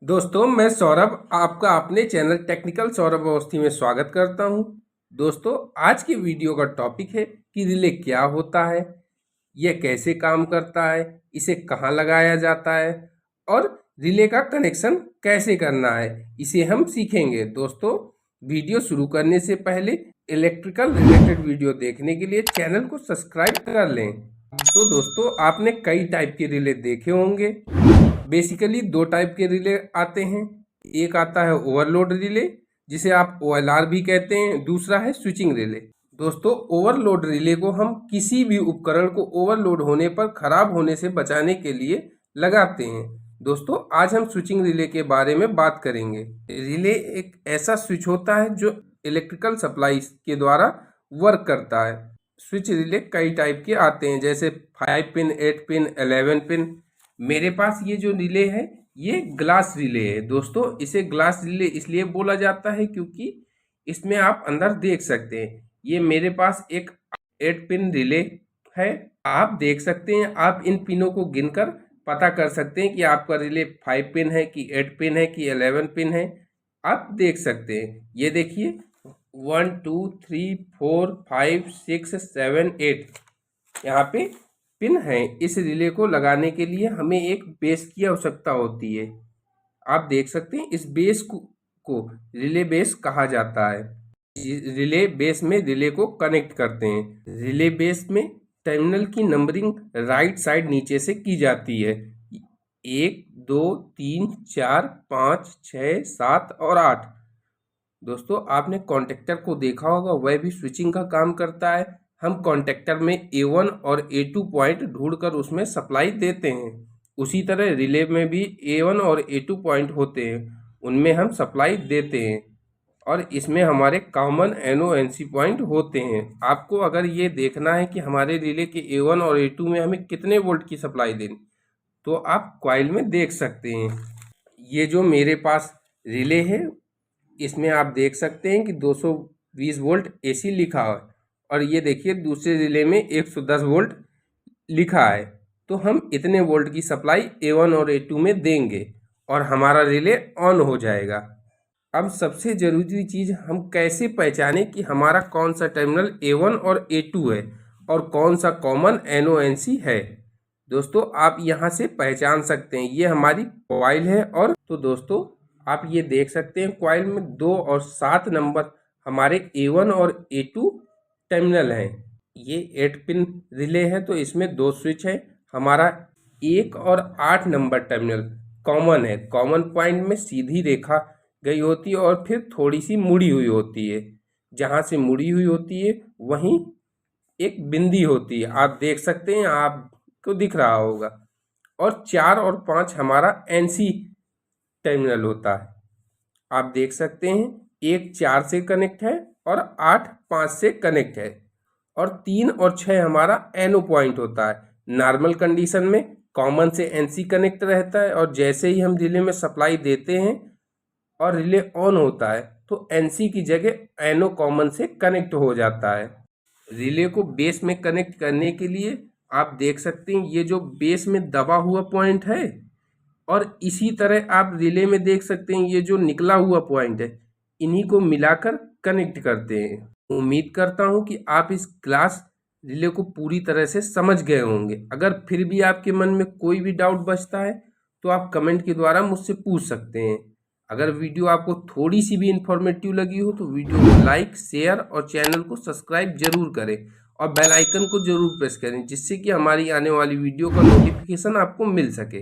दोस्तों मैं सौरभ आपका अपने चैनल टेक्निकल सौरभ अवस्थी में स्वागत करता हूं। दोस्तों आज की वीडियो का टॉपिक है कि रिले क्या होता है, यह कैसे काम करता है, इसे कहां लगाया जाता है और रिले का कनेक्शन कैसे करना है, इसे हम सीखेंगे। दोस्तों वीडियो शुरू करने से पहले इलेक्ट्रिकल रिलेटेड वीडियो देखने के लिए चैनल को सब्सक्राइब कर लें। तो दोस्तों आपने कई टाइप के रिले देखे होंगे। बेसिकली दो टाइप के रिले आते हैं। एक आता है ओवरलोड रिले, जिसे आप OLR भी कहते हैं। दूसरा है स्विचिंग रिले। दोस्तों ओवरलोड रिले को हम किसी भी उपकरण को ओवरलोड होने पर खराब होने से बचाने के लिए लगाते हैं। दोस्तों आज हम स्विचिंग रिले के बारे में बात करेंगे। रिले एक ऐसा स्विच होता है जो इलेक्ट्रिकल सप्लाई के द्वारा वर्क करता है। स्विच रिले कई टाइप के आते हैं, जैसे 5 पिन, 8 पिन, 11 पिन। मेरे पास ये जो रिले है ये ग्लास रिले है। दोस्तों इसे ग्लास रिले इसलिए बोला जाता है क्योंकि इसमें आप अंदर देख सकते हैं। ये मेरे पास एक 8 पिन रिले है। आप देख सकते हैं, आप इन पिनों को गिनकर पता कर सकते हैं कि आपका रिले 5 पिन है कि 8 पिन है कि 11 पिन है। आप देख सकते हैं, ये देखिए 1 2 3 4 5 6 7 8 यहाँ पे पिन है। इस रिले को लगाने के लिए हमें एक बेस की आवश्यकता होती है। आप देख सकते हैं, इस बेस को रिले बेस कहा जाता है। रिले बेस में रिले को कनेक्ट करते हैं। रिले बेस में टर्मिनल की नंबरिंग राइट साइड नीचे से की जाती है। 1 2 3 4 5 6 7 और 8। दोस्तों आपने कॉन्टेक्टर को देखा होगा, वह भी स्विचिंग का काम करता है। हम कॉन्टेक्टर में A1 और A2 पॉइंट ढूंढकर उसमें सप्लाई देते हैं। उसी तरह रिले में भी A1 और A2 पॉइंट होते हैं, उनमें हम सप्लाई देते हैं। और इसमें हमारे कॉमन NO/NC पॉइंट होते हैं। आपको अगर ये देखना है कि हमारे रिले के A1 और A2 में हमें कितने वोल्ट की सप्लाई देनी, तो आप कॉइल में देख सकते हैं। ये जो मेरे पास रिले है, इसमें आप देख सकते हैं कि 220 वोल्ट AC लिखा है और ये देखिए दूसरे रिले में 110 वोल्ट लिखा है। तो हम इतने वोल्ट की सप्लाई A1 और A2 में देंगे और हमारा रिले ऑन हो जाएगा। अब सबसे ज़रूरी चीज़, हम कैसे पहचानें कि हमारा कौन सा टर्मिनल A1 और A2 है और कौन सा कॉमन NO/NC है। दोस्तों आप यहाँ से पहचान सकते हैं, ये हमारी कॉइल है। और तो दोस्तों आप ये देख सकते हैं, कॉइल में 2 और 7 नंबर हमारे A1 और A2 टर्मिनल हैं। ये 8 पिन रिले है तो इसमें 2 स्विच है। हमारा 1 और 8 नंबर टर्मिनल कॉमन है। कॉमन पॉइंट में सीधी रेखा गई होती है और फिर थोड़ी सी मुड़ी हुई होती है। जहाँ से मुड़ी हुई होती है वहीं एक बिंदी होती है, आप देख सकते हैं, आपको दिख रहा होगा। और 4 और 5 हमारा NC टर्मिनल होता है। आप देख सकते हैं, 1 4 से कनेक्ट है और 8 5 से कनेक्ट है। और 3 और 6 हमारा NO पॉइंट होता है। नॉर्मल कंडीशन में कॉमन से NC कनेक्ट रहता है और जैसे ही हम रिले में सप्लाई देते हैं और रिले ऑन होता है तो NC की जगह NO कॉमन से कनेक्ट हो जाता है। रिले को बेस में कनेक्ट करने के लिए आप देख सकते हैं, ये जो बेस में दबा हुआ पॉइंट है और इसी तरह आप रिले में देख सकते हैं ये जो निकला हुआ पॉइंट है, इन्हीं को मिलाकर कनेक्ट करते हैं। उम्मीद करता हूं कि आप इस क्लास रिले को पूरी तरह से समझ गए होंगे। अगर फिर भी आपके मन में कोई भी डाउट बचता है तो आप कमेंट के द्वारा मुझसे पूछ सकते हैं। अगर वीडियो आपको थोड़ी सी भी इंफॉर्मेटिव लगी हो तो वीडियो को लाइक, शेयर और चैनल को सब्सक्राइब जरूर करें और बेल आइकन को जरूर प्रेस करें, जिससे कि हमारी आने वाली वीडियो का नोटिफिकेशन आपको मिल सके।